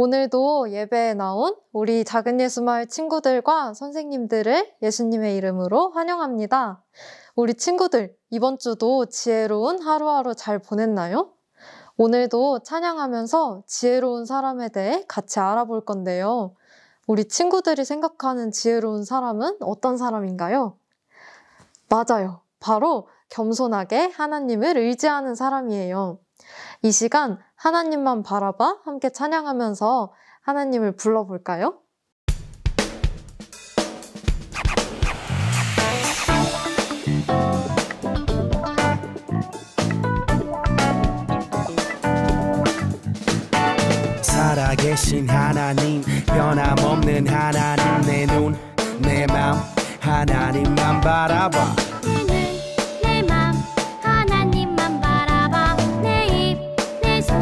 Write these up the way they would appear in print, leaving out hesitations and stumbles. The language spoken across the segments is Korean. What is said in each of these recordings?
오늘도 예배에 나온 우리 작은 예수마을 친구들과 선생님들을 예수님의 이름으로 환영합니다. 우리 친구들, 이번 주도 지혜로운 하루하루 잘 보냈나요? 오늘도 찬양하면서 지혜로운 사람에 대해 같이 알아볼 건데요. 우리 친구들이 생각하는 지혜로운 사람은 어떤 사람인가요? 맞아요. 바로 겸손하게 하나님을 의지하는 사람이에요. 이 시간 하나님만 바라봐 함께 찬양하면서 하나님을 불러볼까요? 살아계신 하나님, 변함없는 하나님, 내 눈, 내 맘 하나님만 바라봐. 내 맘 하나님만 바라봐. 내 입, 내 손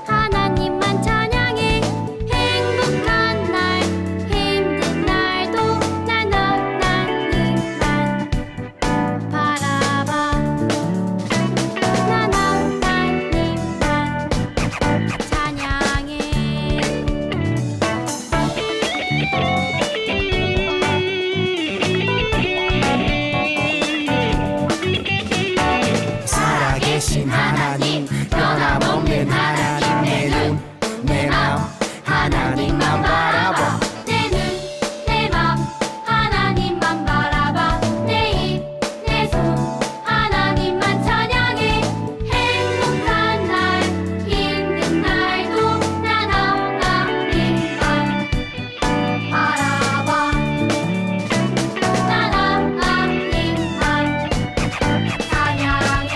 하나님만 찬양해. 행복한 날, 힘든 날도 난 하나님만 바라봐. 난 하나님만 찬양해. 살아계신 하나님, 변함없는 하나님, 내 눈, 내 맘 하나님만 바라봐. 내 눈, 내 맘 하나님만 바라봐. 내 입, 내 손 하나님만 찬양해. 행복한 날, 힘든 날도 난 하나님만 바라봐. 난 하나님만 찬양해.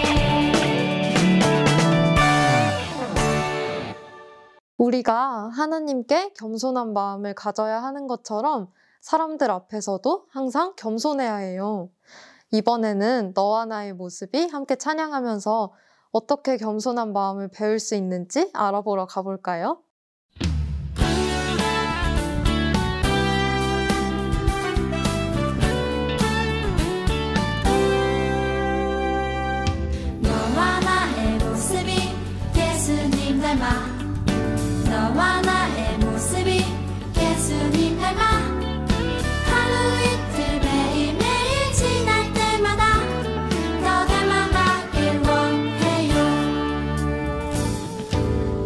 우리가 하나님께 겸손한 마음을 가져야 하는 것처럼 사람들 앞에서도 항상 겸손해야 해요. 이번에는 너와 나의 모습이 함께 찬양하면서 어떻게 겸손한 마음을 배울 수 있는지 알아보러 가볼까요? 너와 나의 모습이 예수님 닮아. 너와 나의 모습이 예수님 닮아. 하루 이틀 매일매일 지날 때마다 더 닮아가길 원해요.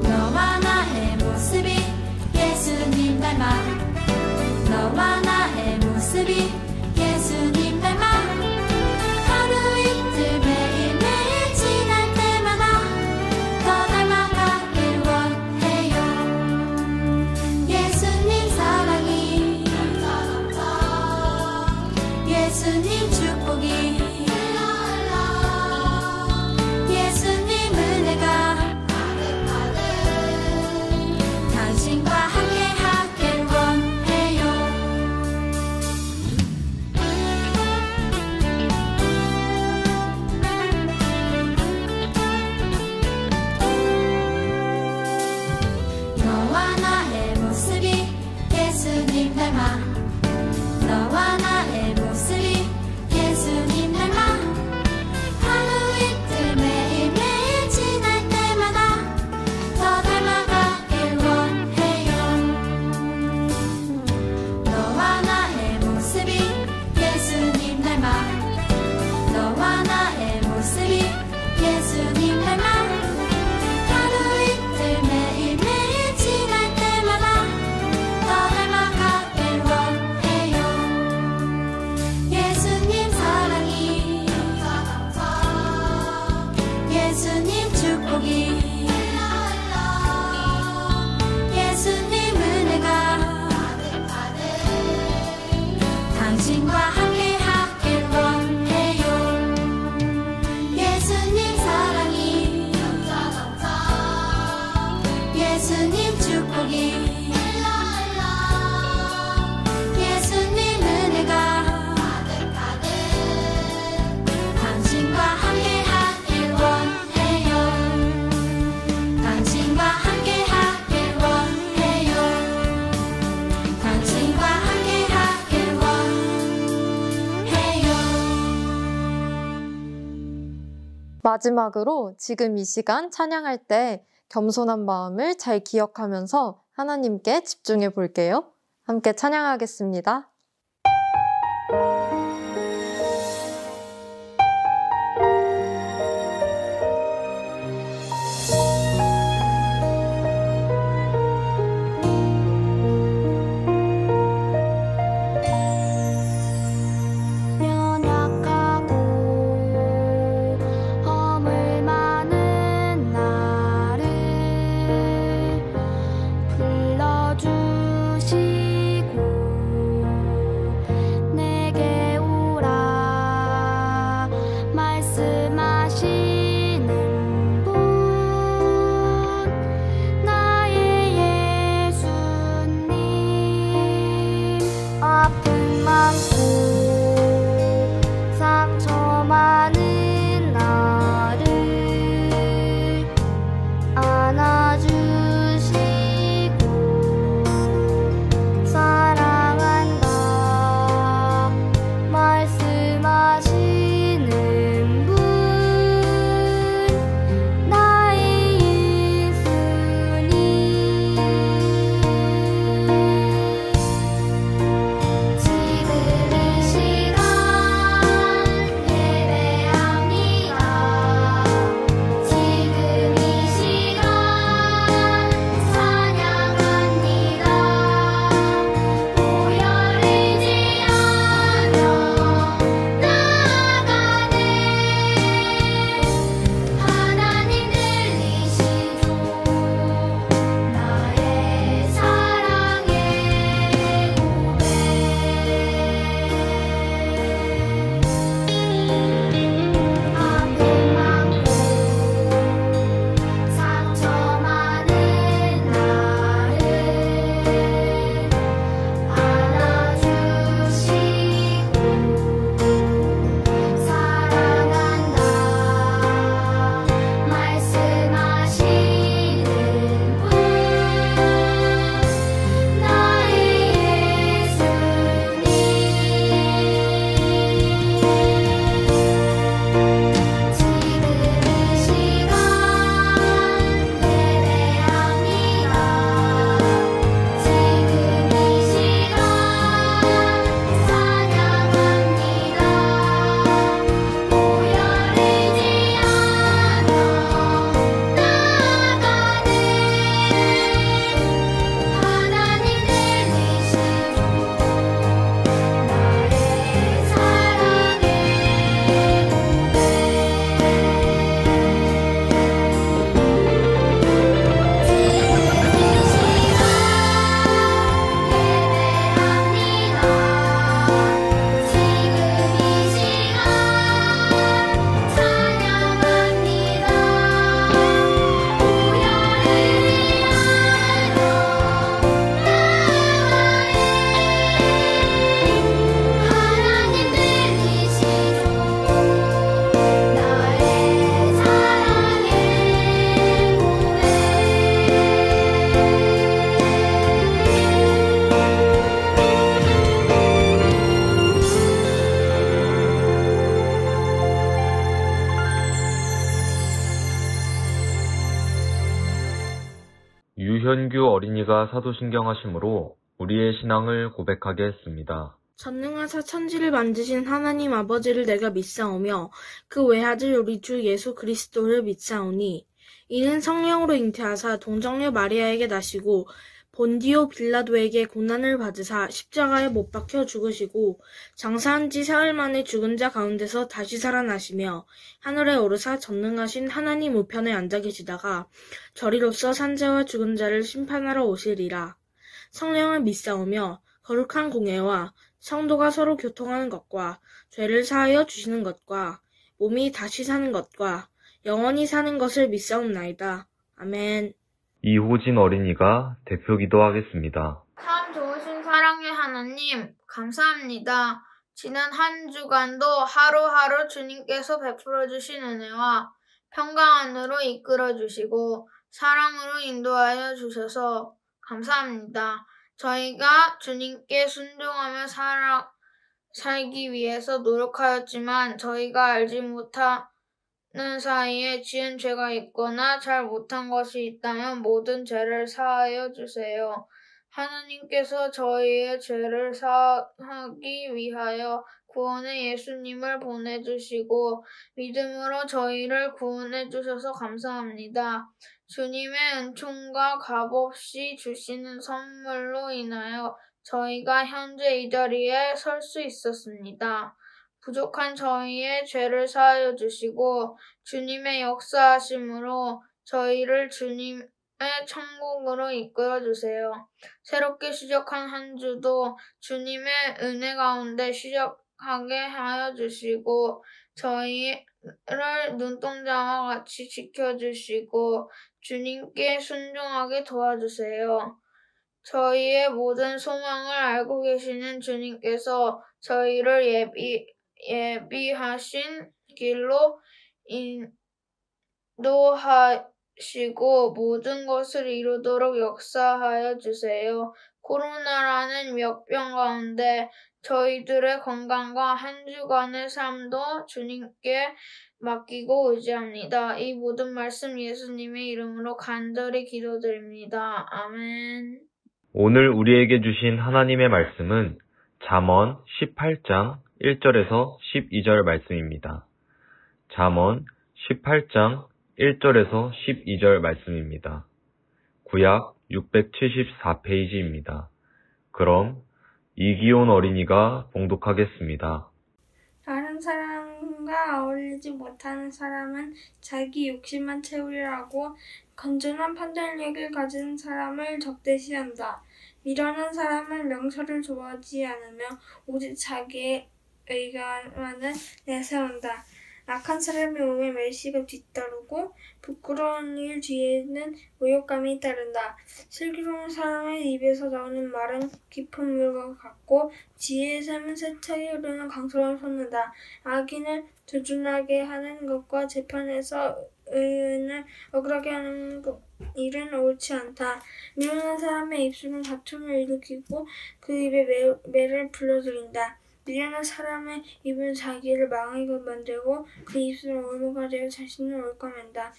너와 나의 모습이 예수님 닮아. 너와 나의 모습이 예수님 닮아. 하루 이틀 매일매일 지날 때마다 더 닮아가길 원해요. 예수님 사랑이 예수님 축복이 예수님 은혜가 당신과 함께 하길 원해요. 너와 나의 모습이 예수님 닮아. 너와 나의 모습이 예수님 닮아. 하루 이틀 매일매일 지날 때마다 더 닮아가길 원해요. 너와 나의 모습이 예수님 닮아. 너와 나의 모습이 예수님 닮아. 하루 이틀 매일매일 지날 때마다 더 닮아가길 원해요. 예수님 사랑이 예수님 축복이 예수님 은혜가 당신과 함께 하길 원해요. 예수님 사랑이 예수님 축복이 예수님 은혜가 당신과 함께 하길 원해요. 당신과 함께 하길 원해요. 당신과 함께 하길 원해요. 마지막으로 지금 이 시간 찬양할 때 겸손한 마음을 잘 기억하면서 하나님께 집중해 볼게요. 함께 찬양하겠습니다. 연약하고 허물 많은 나를 불러주시고 내게 오라 말씀하시는 분 나의 예수님 아픔 많고 상처 많은 나를 안아주시고 사랑한다 말씀하시는 분 나의 예수님 지금 이 시간 예배합니다. 지금 이 시간 찬양합니다. 오열이지 않아 나아가네 하나님 들리시죠 나의 사랑의 고백 아픔 많고 상처 많은 나를 안아주시고 사랑한다 말씀하시는 분 나의 예수님 지금 이 시간 예배합니다. 지금 이 시간 찬양합니다. 오열이지 않아 나아가네 하나님 들리시죠 나의 사랑의 유현규 어린이가 사도신경하심으로 우리의 신앙을 고백하게 했습니다. 전능하사 천지를 만드신 하나님 아버지를 내가 믿사오며 그 외아들 우리 주 예수 그리스도를 믿사오니 이는 성령으로 잉태하사 동정녀 마리아에게 나시고 본디오 빌라도에게 고난을 받으사 십자가에 못 박혀 죽으시고 장사한 지 사흘 만에 죽은 자 가운데서 다시 살아나시며 하늘에 오르사 전능하신 하나님 우편에 앉아 계시다가 저리로서 산자와 죽은 자를 심판하러 오시리라. 성령을 믿사오며 거룩한 공예와 성도가 서로 교통하는 것과 죄를 사하여 주시는 것과 몸이 다시 사는 것과 영원히 사는 것을 믿사옵나이다. 아멘. 이호진 어린이가 대표 기도하겠습니다. 참 좋으신 사랑의 하나님, 감사합니다. 지난 한 주간도 하루하루 주님께서 베풀어 주신 은혜와 평강 안으로 이끌어 주시고 사랑으로 인도하여 주셔서 감사합니다. 저희가 주님께 순종하며 살기 위해서 노력하였지만 저희가 알지 못한 사이에 지은 죄가 있거나 잘 못한 것이 있다면 모든 죄를 사하여 주세요. 하나님께서 저희의 죄를 사하기 위하여 구원의 예수님을 보내주시고 믿음으로 저희를 구원해 주셔서 감사합니다. 주님의 은총과 값없이 주시는 선물로 인하여 저희가 현재 이 자리에 설 수 있었습니다. 부족한 저희의 죄를 사하여 주시고 주님의 역사하심으로 저희를 주님의 천국으로 이끌어 주세요. 새롭게 시작한 한 주도 주님의 은혜 가운데 시작하게 하여 주시고 저희를 눈동자와 같이 지켜주시고 주님께 순종하게 도와주세요. 저희의 모든 소망을 알고 계시는 주님께서 저희를 예비하신 길로 인도하시고 모든 것을 이루도록 역사하여 주세요. 코로나라는 역병 가운데 저희들의 건강과 한 주간의 삶도 주님께 맡기고 의지합니다. 이 모든 말씀 예수님의 이름으로 간절히 기도드립니다. 아멘. 오늘 우리에게 주신 하나님의 말씀은 잠언 18장 1절에서 12절 말씀입니다. 잠언 18장 1절에서 12절 말씀입니다. 구약 674페이지입니다. 그럼 이기온 어린이가 봉독하겠습니다. 다른 사람과 어울리지 못하는 사람은 자기 욕심만 채우려고 건전한 판단력을 가진 사람을 적대시한다. 미련한 사람은 명철을 좋아하지 않으며 오직 자기의 의견만을 내세운다. 악한 사람의 몸에 멸시가 뒤따르고 부끄러운 일 뒤에는 모욕감이 따른다. 슬기로운 사람의 입에서 나오는 말은 깊은 물과 같고 지혜의 샘은 세차게 흐르는 강처럼 솟는다. 악인을 조준하게 하는 것과 재판에서 의인을 억울하게 하는 일은 옳지 않다. 미련한 사람의 입술은 다툼을 일으키고 그 입에 매를 불러들인다. 미련한 사람의 입은 자기를 망하게 만들고 그 입술은 올무가 되어 자신을 옳까맨다.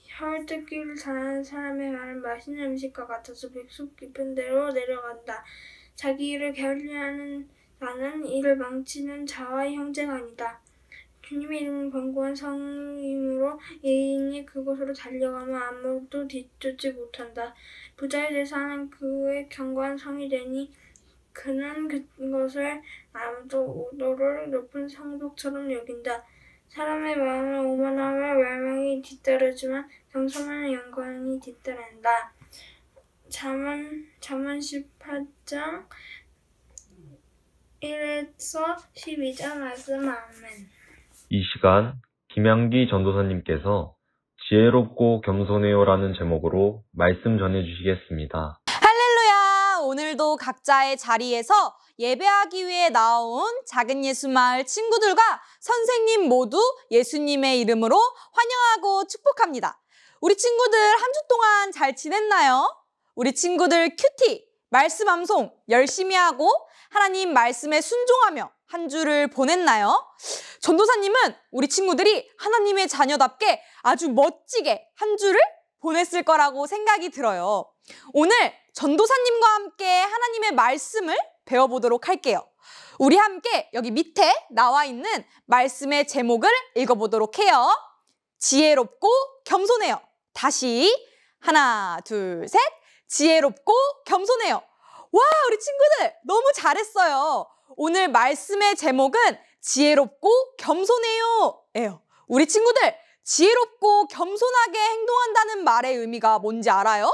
혀를 뜯기를 잘하는 사람의 말은 맛있는 음식과 같아서 백숙 깊은 데로 내려간다. 자기 일을 게을리하는 나는 이를 망치는 자와 형제가 아니다. 주님의 이름은 견고한 성이므로 예인이 그곳으로 달려가면 아무도 뒤쫓지 못한다. 부자의 대사는 그의 견고한 성이 되니 그는 그것을 아무도 오도를 높은 성벽처럼 여긴다. 사람의 마음은 오만함과 멸망이 뒤따르지만 겸손한 영광이 뒤따른다. 잠언 18장 1에서 12절 말씀. 아멘. 이 시간 김양기 전도사님께서 지혜롭고 겸손해요라는 제목으로 말씀 전해주시겠습니다. 할렐루야! 오늘도 각자의 자리에서 예배하기 위해 나온 작은 예수마을 친구들과 선생님 모두 예수님의 이름으로 환영하고 축복합니다. 우리 친구들 한 주 동안 잘 지냈나요? 우리 친구들 큐티, 말씀 암송 열심히 하고 하나님 말씀에 순종하며 한 주를 보냈나요? 전도사님은 우리 친구들이 하나님의 자녀답게 아주 멋지게 한 주를 보냈을 거라고 생각이 들어요. 오늘 전도사님과 함께 하나님의 말씀을 배워보도록 할게요. 우리 함께 여기 밑에 나와 있는 말씀의 제목을 읽어보도록 해요. 지혜롭고 겸손해요. 다시 하나, 둘, 셋. 지혜롭고 겸손해요. 와, 우리 친구들 너무 잘했어요. 오늘 말씀의 제목은 지혜롭고 겸손해요 예요. 우리 친구들 지혜롭고 겸손하게 행동한다는 말의 의미가 뭔지 알아요?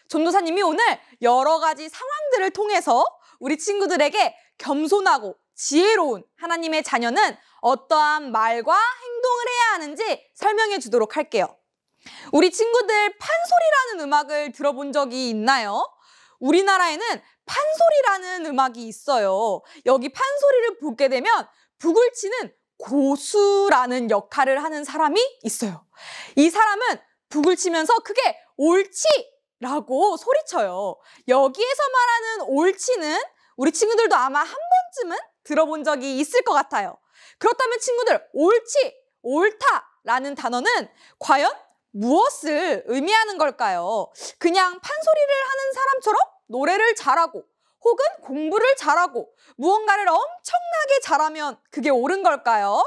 전도사님이 오늘 여러 가지 상황들을 통해서 우리 친구들에게 겸손하고 지혜로운 하나님의 자녀는 어떠한 말과 행동을 해야 하는지 설명해 주도록 할게요. 우리 친구들 판소리라는 음악을 들어본 적이 있나요? 우리나라에는 판소리라는 음악이 있어요. 여기 판소리를 보게 되면 북을 치는 고수라는 역할을 하는 사람이 있어요. 이 사람은 북을 치면서 크게 옳지라고 소리쳐요. 여기에서 말하는 옳지는 우리 친구들도 아마 한 번쯤은 들어본 적이 있을 것 같아요. 그렇다면 친구들 옳지, 옳다 라는 단어는 과연 무엇을 의미하는 걸까요? 그냥 판소리를 하는 사람처럼 노래를 잘하고 혹은 공부를 잘하고 무언가를 엄청나게 잘하면 그게 옳은 걸까요?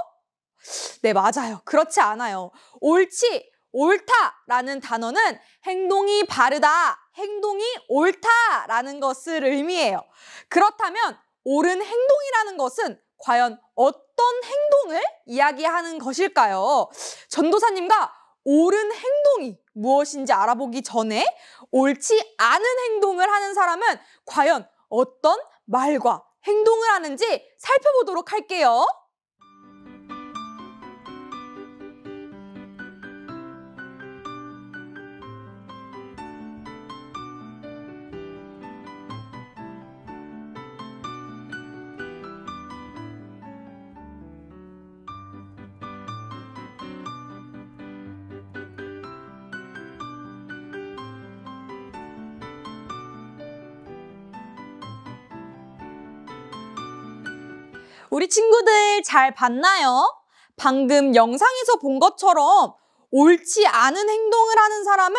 네, 맞아요. 그렇지 않아요. 옳지, 옳다라는 단어는 행동이 바르다, 행동이 옳다라는 것을 의미해요. 그렇다면 옳은 행동이라는 것은 과연 어떤 행동을 이야기하는 것일까요? 전도사님과 옳은 행동이 무엇인지 알아보기 전에 옳지 않은 행동을 하는 사람은 과연 어떤 말과 행동을 하는지 살펴보도록 할게요. 우리 친구들 잘 봤나요? 방금 영상에서 본 것처럼 옳지 않은 행동을 하는 사람은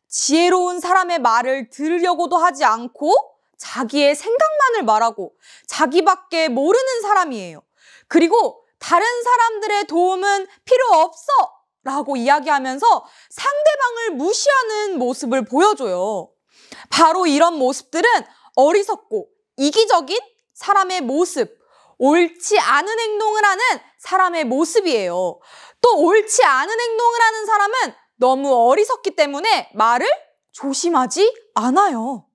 지혜로운 사람의 말을 들으려고도 하지 않고 자기의 생각만을 말하고 자기밖에 모르는 사람이에요. 그리고 다른 사람들의 도움은 필요 없어 라고 이야기하면서 상대방을 무시하는 모습을 보여줘요. 바로 이런 모습들은 어리석고 이기적인 사람의 모습, 옳지 않은 행동을 하는 사람의 모습이에요. 또 옳지 않은 행동을 하는 사람은 너무 어리석기 때문에 말을 조심하지 않아요.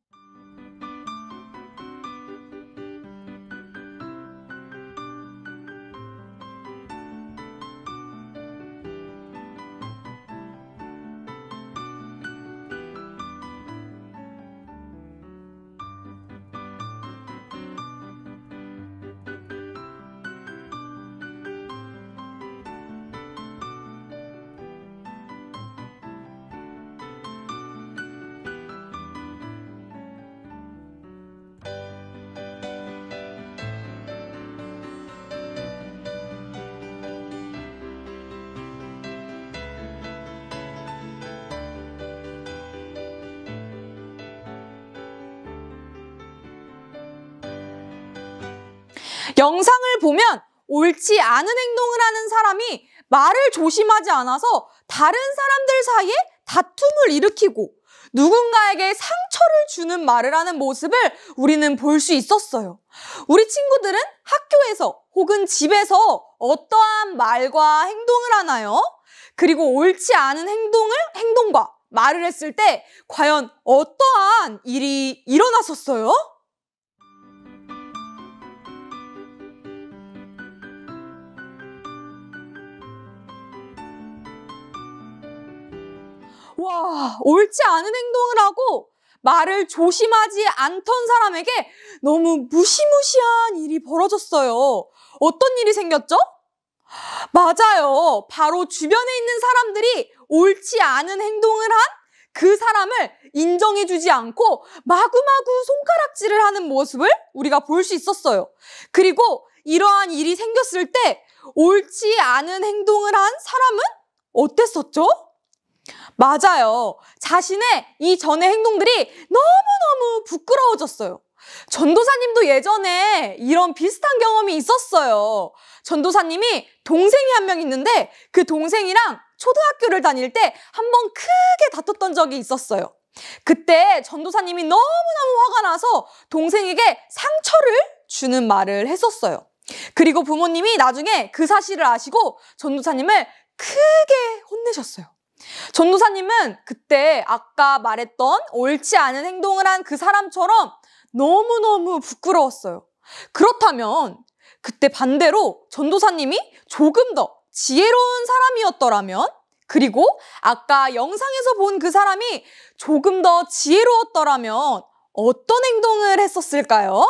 영상을 보면 옳지 않은 행동을 하는 사람이 말을 조심하지 않아서 다른 사람들 사이에 다툼을 일으키고 누군가에게 상처를 주는 말을 하는 모습을 우리는 볼 수 있었어요. 우리 친구들은 학교에서 혹은 집에서 어떠한 말과 행동을 하나요? 그리고 옳지 않은 행동과 말을 했을 때 과연 어떠한 일이 일어났었어요? 와, 옳지 않은 행동을 하고 말을 조심하지 않던 사람에게 너무 무시무시한 일이 벌어졌어요. 어떤 일이 생겼죠? 맞아요. 바로 주변에 있는 사람들이 옳지 않은 행동을 한 그 사람을 인정해주지 않고 마구마구 손가락질을 하는 모습을 우리가 볼 수 있었어요. 그리고 이러한 일이 생겼을 때 옳지 않은 행동을 한 사람은 어땠었죠? 맞아요. 자신의 이전의 행동들이 너무너무 부끄러워졌어요. 전도사님도 예전에 이런 비슷한 경험이 있었어요. 전도사님이 동생이 한 명 있는데 그 동생이랑 초등학교를 다닐 때 한 번 크게 다퉜던 적이 있었어요. 그때 전도사님이 너무너무 화가 나서 동생에게 상처를 주는 말을 했었어요. 그리고 부모님이 나중에 그 사실을 아시고 전도사님을 크게 혼내셨어요. 전도사님은 그때 아까 말했던 옳지 않은 행동을 한 그 사람처럼 너무너무 부끄러웠어요. 그렇다면 그때 반대로 전도사님이 조금 더 지혜로운 사람이었더라면, 그리고 아까 영상에서 본 그 사람이 조금 더 지혜로웠더라면 어떤 행동을 했었을까요?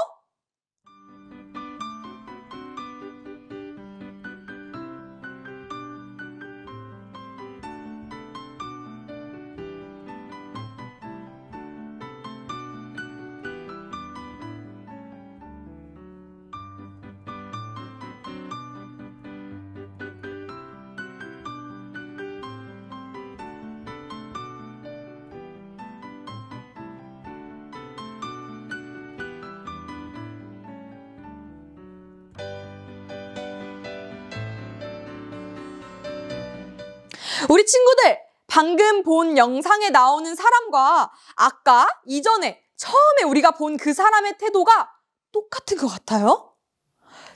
우리 친구들, 방금 본 영상에 나오는 사람과 아까 이전에 처음에 우리가 본 그 사람의 태도가 똑같은 것 같아요?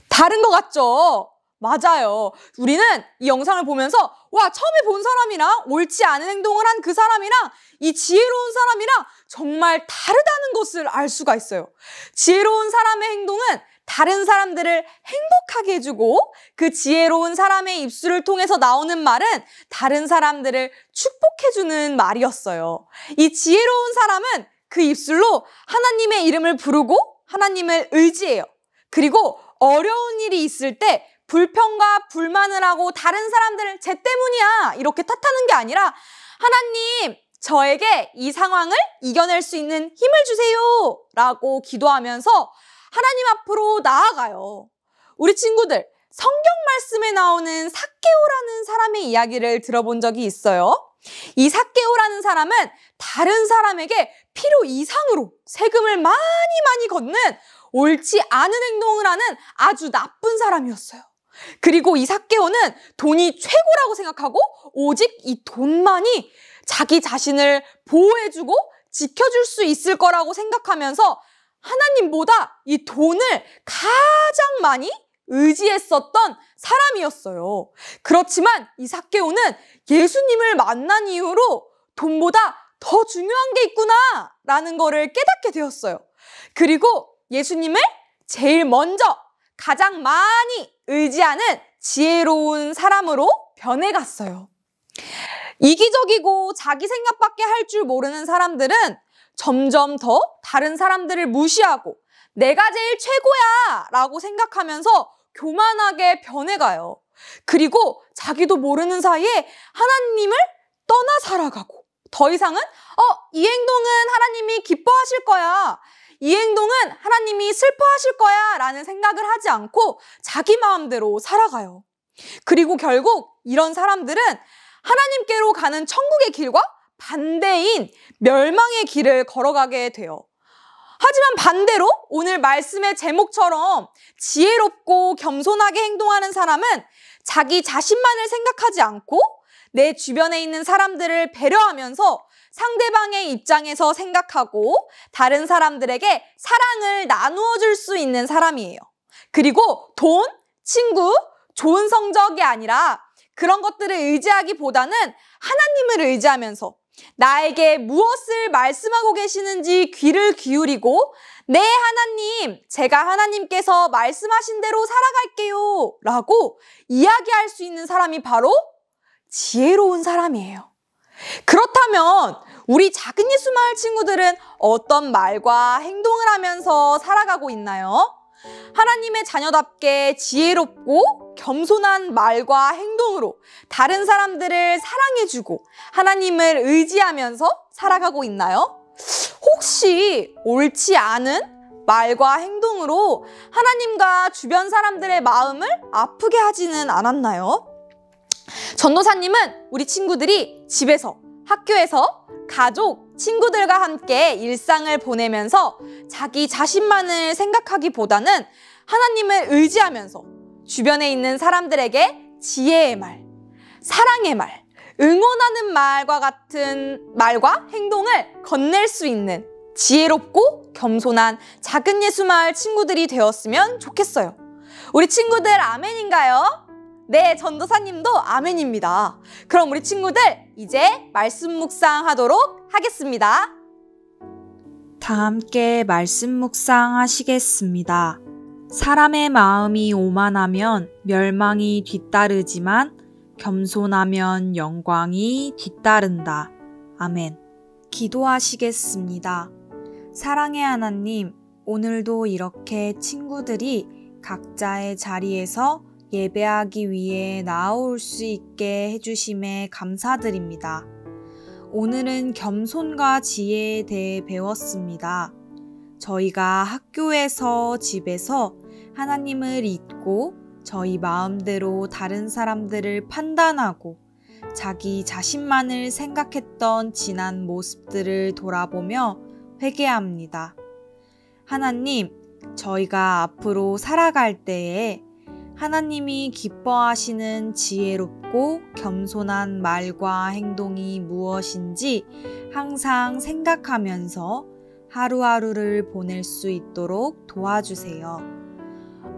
다른 것 같죠? 맞아요. 우리는 이 영상을 보면서 와, 처음에 본 사람이랑 옳지 않은 행동을 한 그 사람이랑 이 지혜로운 사람이랑 정말 다르다는 것을 알 수가 있어요. 지혜로운 사람의 행동은 다른 사람들을 행복하게 해주고 그 지혜로운 사람의 입술을 통해서 나오는 말은 다른 사람들을 축복해주는 말이었어요. 이 지혜로운 사람은 그 입술로 하나님의 이름을 부르고 하나님을 의지해요. 그리고 어려운 일이 있을 때 불평과 불만을 하고 다른 사람들을 쟤 때문이야 이렇게 탓하는 게 아니라 하나님, 저에게 이 상황을 이겨낼 수 있는 힘을 주세요 라고 기도하면서 하나님 앞으로 나아가요. 우리 친구들, 성경 말씀에 나오는 삭개오라는 사람의 이야기를 들어본 적이 있어요? 이 삭개오라는 사람은 다른 사람에게 필요 이상으로 세금을 많이 걷는 옳지 않은 행동을 하는 아주 나쁜 사람이었어요. 그리고 이 삭개오는 돈이 최고라고 생각하고 오직 이 돈만이 자기 자신을 보호해주고 지켜줄 수 있을 거라고 생각하면서 하나님보다 이 돈을 가장 많이 의지했었던 사람이었어요. 그렇지만 이 삭개오는 예수님을 만난 이후로 돈보다 더 중요한 게 있구나 라는 거를 깨닫게 되었어요. 그리고 예수님을 제일 먼저 가장 많이 의지하는 지혜로운 사람으로 변해갔어요. 이기적이고 자기 생각밖에 할 줄 모르는 사람들은 점점 더 다른 사람들을 무시하고 내가 제일 최고야 라고 생각하면서 교만하게 변해가요. 그리고 자기도 모르는 사이에 하나님을 떠나 살아가고 더 이상은 이 행동은 하나님이 기뻐하실 거야. 이 행동은 하나님이 슬퍼하실 거야 라는 생각을 하지 않고 자기 마음대로 살아가요. 그리고 결국 이런 사람들은 하나님께로 가는 천국의 길과 반대인 멸망의 길을 걸어가게 돼요. 하지만 반대로 오늘 말씀의 제목처럼 지혜롭고 겸손하게 행동하는 사람은 자기 자신만을 생각하지 않고 내 주변에 있는 사람들을 배려하면서 상대방의 입장에서 생각하고 다른 사람들에게 사랑을 나누어 줄 수 있는 사람이에요. 그리고 돈, 친구, 좋은 성적이 아니라 그런 것들을 의지하기보다는 하나님을 의지하면서 나에게 무엇을 말씀하고 계시는지 귀를 기울이고 네, 하나님, 제가 하나님께서 말씀하신 대로 살아갈게요 라고 이야기할 수 있는 사람이 바로 지혜로운 사람이에요. 그렇다면 우리 작은 예수 마을 친구들은 어떤 말과 행동을 하면서 살아가고 있나요? 하나님의 자녀답게 지혜롭고 겸손한 말과 행동으로 다른 사람들을 사랑해주고 하나님을 의지하면서 살아가고 있나요? 혹시 옳지 않은 말과 행동으로 하나님과 주변 사람들의 마음을 아프게 하지는 않았나요? 전도사님은 우리 친구들이 집에서, 학교에서, 가족, 친구들과 함께 일상을 보내면서 자기 자신만을 생각하기보다는 하나님을 의지하면서 주변에 있는 사람들에게 지혜의 말, 사랑의 말, 응원하는 말과 같은 말과 행동을 건넬 수 있는 지혜롭고 겸손한 작은 예수 마을 친구들이 되었으면 좋겠어요. 우리 친구들 아멘인가요? 네, 전도사님도 아멘입니다. 그럼 우리 친구들 이제 말씀 묵상하도록 하겠습니다. 다 함께 말씀 묵상하시겠습니다. 사람의 마음이 오만하면 멸망이 뒤따르지만 겸손하면 영광이 뒤따른다. 아멘. 기도하시겠습니다. 사랑의 하나님, 오늘도 이렇게 친구들이 각자의 자리에서 예배하기 위해 나아올 수 있게 해주심에 감사드립니다. 오늘은 겸손과 지혜에 대해 배웠습니다. 저희가 학교에서, 집에서 하나님을 잊고 저희 마음대로 다른 사람들을 판단하고 자기 자신만을 생각했던 지난 모습들을 돌아보며 회개합니다. 하나님, 저희가 앞으로 살아갈 때에 하나님이 기뻐하시는 지혜롭고 겸손한 말과 행동이 무엇인지 항상 생각하면서 하루하루를 보낼 수 있도록 도와주세요.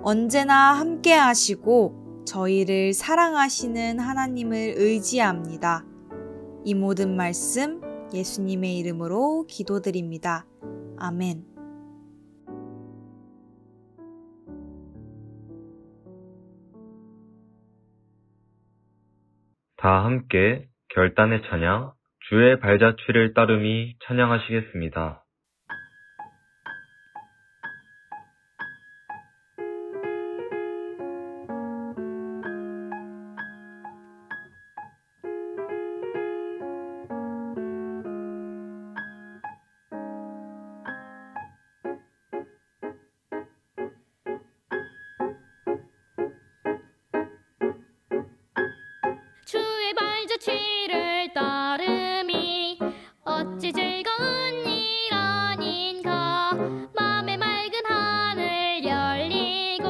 언제나 함께 하시고 저희를 사랑하시는 하나님을 의지합니다. 이 모든 말씀 예수님의 이름으로 기도드립니다. 아멘. 다 함께 결단의 찬양, 주의 발자취를 따름이 찬양하시겠습니다. 주의 발자취를 따름이 어찌 즐거운 일 아닌가. 맘에 맑은 하늘 열리고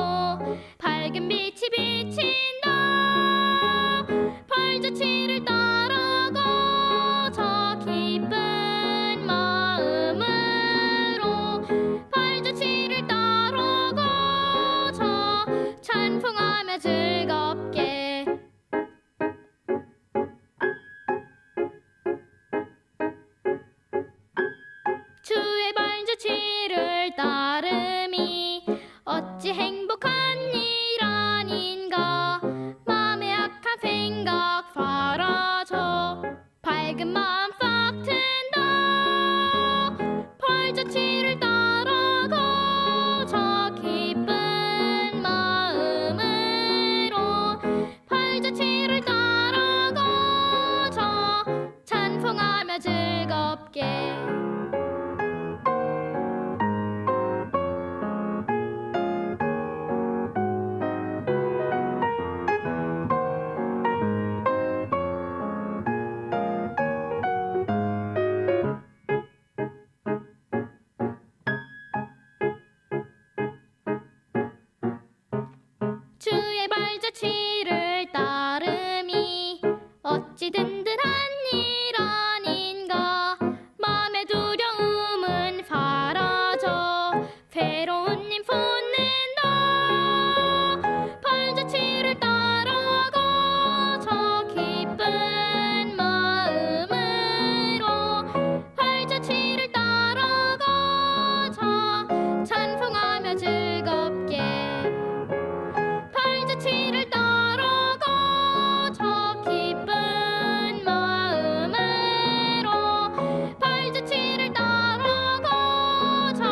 밝은 빛이 비친다. 발자취를 따라가 저 기쁜 마음으로 발자취를 따라가 저 찬송하며 즐겁게 주의 발자취를 따름이 어찌 행복한 일 아닌가. 맘에 악한 생각 사라져 밝은 마음 싹 튼다. 발자취를 따라가 저 기쁜 마음으로 발자취를 따라가 저 찬송하며 즐겁게 주의 발자취를 따름이 어찌 든든한 일 아닌가. 맘의 두려움은 사라져 새로운 힘 솟는다. 발자취를 따라가 저 기쁜 마음으로 발자취를 따라가 저 찬송하며 즐겁게 발자취를 따라가 저 기쁜 마음으로 발자취를 따라가 저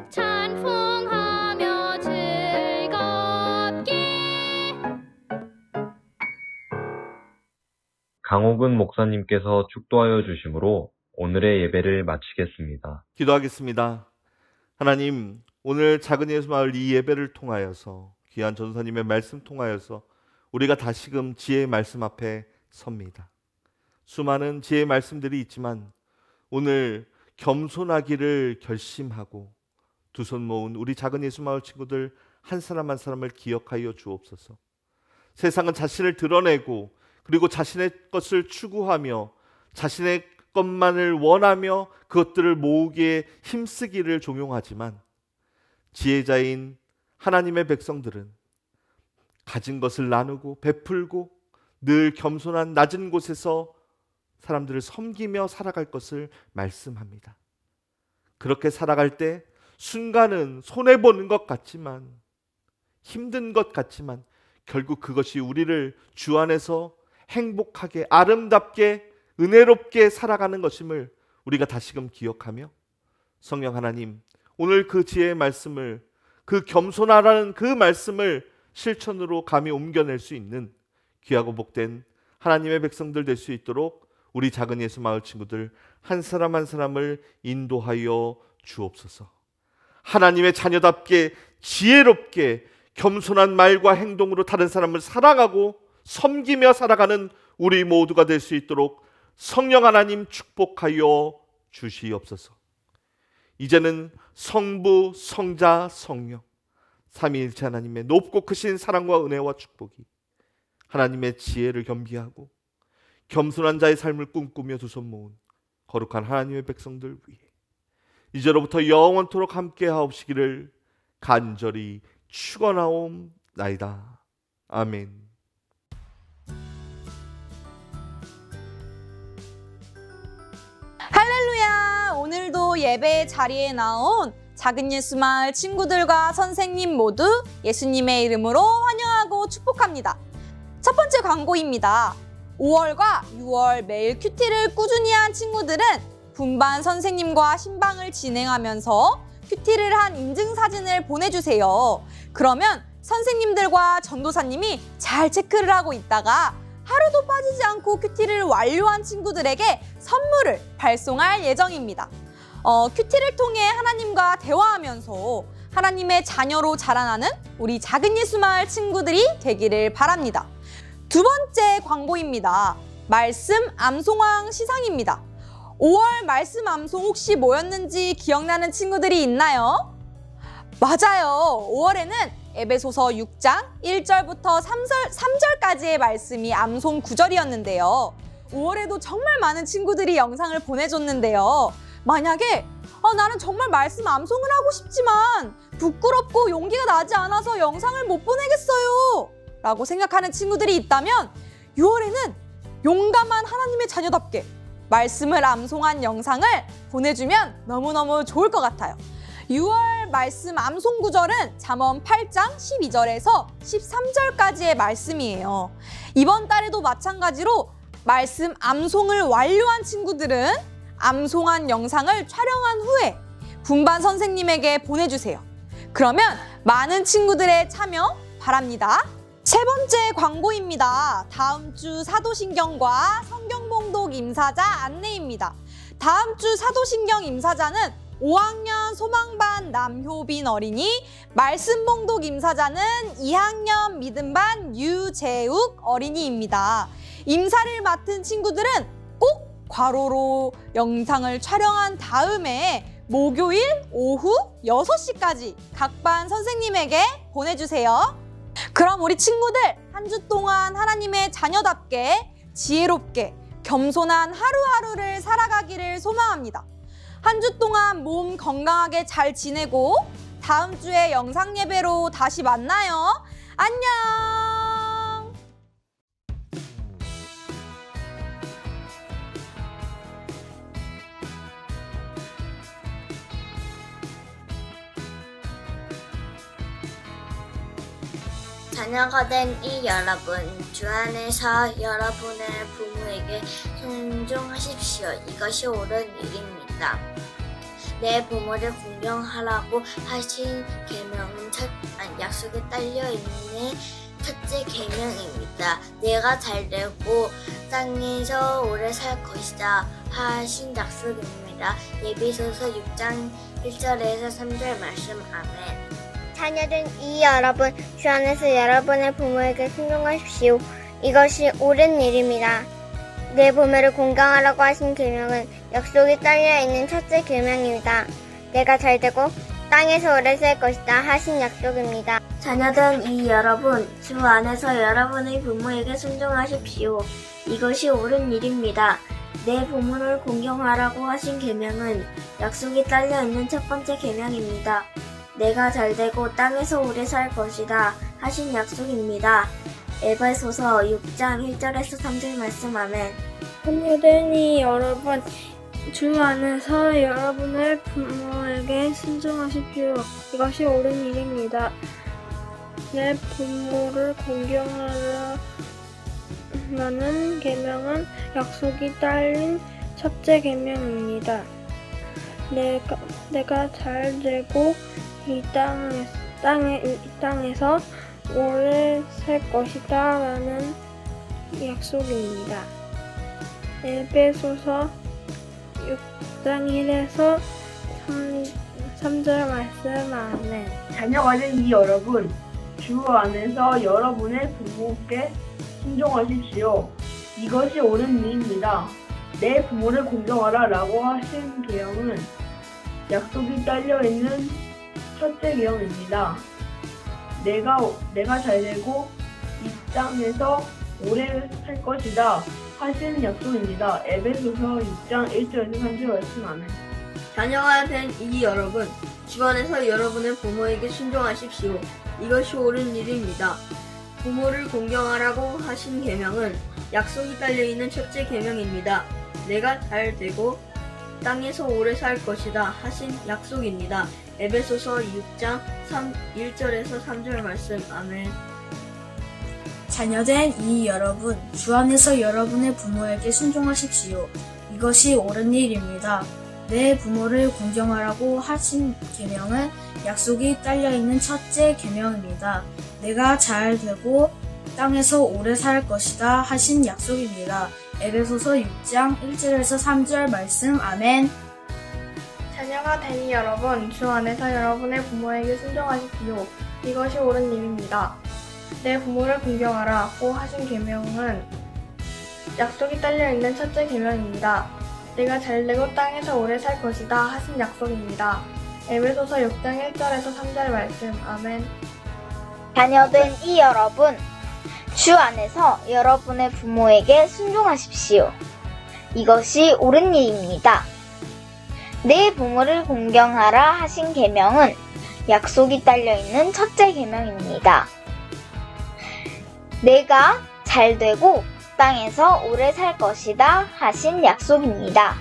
찬송하며 즐겁게. 강옥은 목사님께서 축도하여 주심으로 오늘의 예배를 마치겠습니다. 기도하겠습니다. 하나님, 오늘 작은 예수마을 이 예배를 통하여서 귀한 전도사님의 말씀 통하여서 우리가 다시금 지혜의 말씀 앞에 섭니다. 수많은 지혜의 말씀들이 있지만 오늘 겸손하기를 결심하고 두 손 모은 우리 작은 예수마을 친구들 한 사람 한 사람을 기억하여 주옵소서. 세상은 자신을 드러내고 그리고 자신의 것을 추구하며 자신의 것만을 원하며 그것들을 모으기에 힘쓰기를 종용하지만 지혜자인 하나님의 백성들은 가진 것을 나누고 베풀고 늘 겸손한 낮은 곳에서 사람들을 섬기며 살아갈 것을 말씀합니다. 그렇게 살아갈 때 순간은 손해보는 것 같지만 힘든 것 같지만 결국 그것이 우리를 주 안에서 행복하게 아름답게 은혜롭게 살아가는 것임을 우리가 다시금 기억하며 성령 하나님, 오늘 그 지혜의 말씀을, 그 겸손하라는 그 말씀을 실천으로 감히 옮겨낼 수 있는 귀하고 복된 하나님의 백성들 될 수 있도록 우리 작은 예수마을 친구들 한 사람 한 사람을 인도하여 주옵소서. 하나님의 자녀답게 지혜롭게 겸손한 말과 행동으로 다른 사람을 사랑하고 섬기며 살아가는 우리 모두가 될 수 있도록 성령 하나님 축복하여 주시옵소서. 이제는 성부, 성자, 성령 삼위일체 하나님의 높고 크신 사랑과 은혜와 축복이 하나님의 지혜를 겸비하고 겸손한 자의 삶을 꿈꾸며 두 손 모은 거룩한 하나님의 백성들 위해 이제로부터 영원토록 함께 하옵시기를 간절히 축원하옵나이다. 아멘. 할렐루야! 오늘도 예배 자리에 나온 작은 예수마을 친구들과 선생님 모두 예수님의 이름으로 환영하고 축복합니다. 첫 번째 광고입니다. 5월과 6월 매일 큐티를 꾸준히 한 친구들은 분반 선생님과 신방을 진행하면서 큐티를 한 인증사진을 보내주세요. 그러면 선생님들과 전도사님이 잘 체크를 하고 있다가 하루도 빠지지 않고 큐티를 완료한 친구들에게 선물을 발송할 예정입니다. 큐티를 통해 하나님과 대화하면서 하나님의 자녀로 자라나는 우리 작은 예수마을 친구들이 되기를 바랍니다. 두 번째 광고입니다. 말씀 암송왕 시상입니다. 5월 말씀 암송 혹시 뭐였는지 기억나는 친구들이 있나요? 맞아요. 5월에는 에베소서 6장 1절부터 3절까지의 말씀이 암송 구절이었는데요. 5월에도 정말 많은 친구들이 영상을 보내줬는데요. 만약에 나는 정말 말씀 암송을 하고 싶지만 부끄럽고 용기가 나지 않아서 영상을 못 보내겠어요 라고 생각하는 친구들이 있다면 6월에는 용감한 하나님의 자녀답게 말씀을 암송한 영상을 보내주면 너무너무 좋을 것 같아요. 6월 말씀 암송 구절은 잠언 8장 12절에서 13절까지의 말씀이에요. 이번 달에도 마찬가지로 말씀 암송을 완료한 친구들은 암송한 영상을 촬영한 후에 분반 선생님에게 보내주세요. 그러면 많은 친구들의 참여 바랍니다. 세 번째 광고입니다. 다음 주 사도신경과 성경봉독 임사자 안내입니다. 다음 주 사도신경 임사자는 5학년 소망반 남효빈 어린이, 말씀봉독 임사자는 2학년 믿음반 유재욱 어린이입니다. 임사를 맡은 친구들은 꼭 괄호로 영상을 촬영한 다음에 목요일 오후 6시까지 각 반 선생님에게 보내주세요. 그럼 우리 친구들 한 주 동안 하나님의 자녀답게 지혜롭게 겸손한 하루하루를 살아가기를 소망합니다. 한 주 동안 몸 건강하게 잘 지내고 다음 주에 영상 예배로 다시 만나요. 안녕! 자녀가 된 이 여러분, 주 안에서 여러분의 부모에게 순종하십시오. 이것이 옳은 일입니다. 내 부모를 공경하라고 하신 계명은 약속에 딸려있는 첫째 계명입니다. 내가 잘되고 땅에서 오래 살 것이다 하신 약속입니다. 예비소서 6장 1절에서 3절 말씀. 아멘. 자녀된 이 여러분, 주 안에서 여러분의 부모에게 순종하십시오. 이것이 옳은 일입니다. 내 부모를 공경하라고 하신 계명은 약속이 딸려있는 첫째 계명입니다. 내가 잘되고 땅에서 오래 살 것이다 하신 약속입니다. 자녀된 이 여러분, 주 안에서 여러분의 부모에게 순종하십시오. 이것이 옳은 일입니다. 내 부모를 공경하라고 하신 계명은 약속이 딸려있는 첫 번째 계명입니다. 내가 잘되고 땅에서 오래 살 것이다 하신 약속입니다. 에베소서 6장 1절에서 3절 말씀. 아멘. 자녀된 이 여러분, 주 안에서 여러분의 부모에게 순종하십시오. 이것이 옳은 일입니다. 내 부모를 공경하라는 계명은 약속이 딸린 첫째 계명입니다. 내가 잘되고 이 땅에서 오래 살 것이다 라는 약속입니다. 에베소서 6장 1에서 3절 말씀. 아멘. 자녀가 된 이 여러분, 주 안에서 여러분의 부모께 순종하십시오. 이것이 옳은 일입니다. 내 부모를 공경하라 라고 하신 계명은 약속이 딸려있는 첫째 계명입니다. 내가 잘되고 이 땅에서 오래 살 것이다 하신 약속입니다. 에베소서 6장 1절에서 3절 말씀. 아멘. 자녀가 된 이 여러분, 주 안에서 여러분의 부모에게 순종하십시오. 이것이 옳은 일입니다. 부모를 공경하라고 하신 계명은 약속이 딸려있는 첫째 계명입니다. 내가 잘 되고 땅에서 오래 살 것이다 하신 약속입니다. 에베소서 6장 1절에서 3절 말씀. 아멘. 자녀된 이 여러분, 주 안에서 여러분의 부모에게 순종하십시오. 이것이 옳은 일입니다. 내 부모를 공경하라고 하신 계명은 약속이 딸려있는 첫째 계명입니다. 내가 잘 되고 땅에서 오래 살 것이다 하신 약속입니다. 에베소서 6장 1절에서 3절 말씀. 아멘. 자녀가 된 이 여러분, 주 안에서 여러분의 부모에게 순종하십시오. 이것이 옳은 일입니다. 내 부모를 공경하라고 하신 계명은 약속이 딸려있는 첫째 계명입니다. 내가 잘되고 땅에서 오래 살 것이다 하신 약속입니다. 에베소서 6장 1절에서 3절 말씀. 아멘. 자녀된 이 여러분, 주 안에서 여러분의 부모에게 순종하십시오. 이것이 옳은 일입니다. 내 부모를 공경하라 하신 계명은 약속이 딸려있는 첫째 계명입니다. 내가 잘되고 땅에서 오래 살 것이다 하신 약속입니다.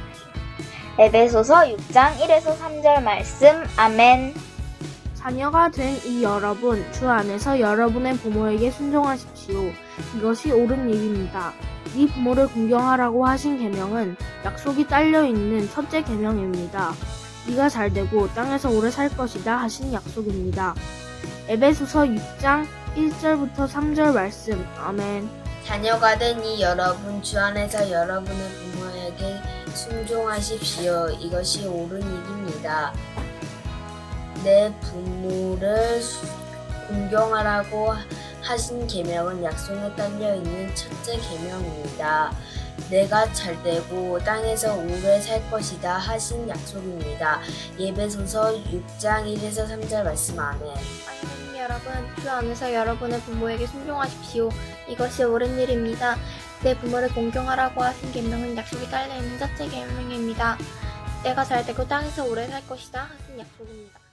에베소서 6장 1에서 3절 말씀. 아멘. 자녀가 된 이 여러분, 주 안에서 여러분의 부모에게 순종하십시오. 이것이 옳은 일입니다. 네 부모를 공경하라고 하신 계명은 약속이 딸려있는 첫째 계명입니다. 네가 잘되고 땅에서 오래 살 것이다 하신 약속입니다. 에베소서 6장 1절부터 3절 말씀. 아멘. 자녀가 된 이 여러분, 주 안에서 여러분의 부모에게 순종하십시오. 이것이 옳은 일입니다. 내 부모를 공경하라고 하신 계명은 약속에 딸려있는 첫째 계명입니다. 내가 잘되고 땅에서 오래 살 것이다 하신 약속입니다. 에베소서 6장 1에서 3절 말씀. 아멘. 하나님 여러분, 주 안에서 여러분의 부모에게 순종하십시오. 이것이 옳은 일입니다. 내 부모를 공경하라고 하신 계명은 약속이 딸려있는 첫째 계명입니다. 내가 잘되고 땅에서 오래 살 것이다 하신 약속입니다.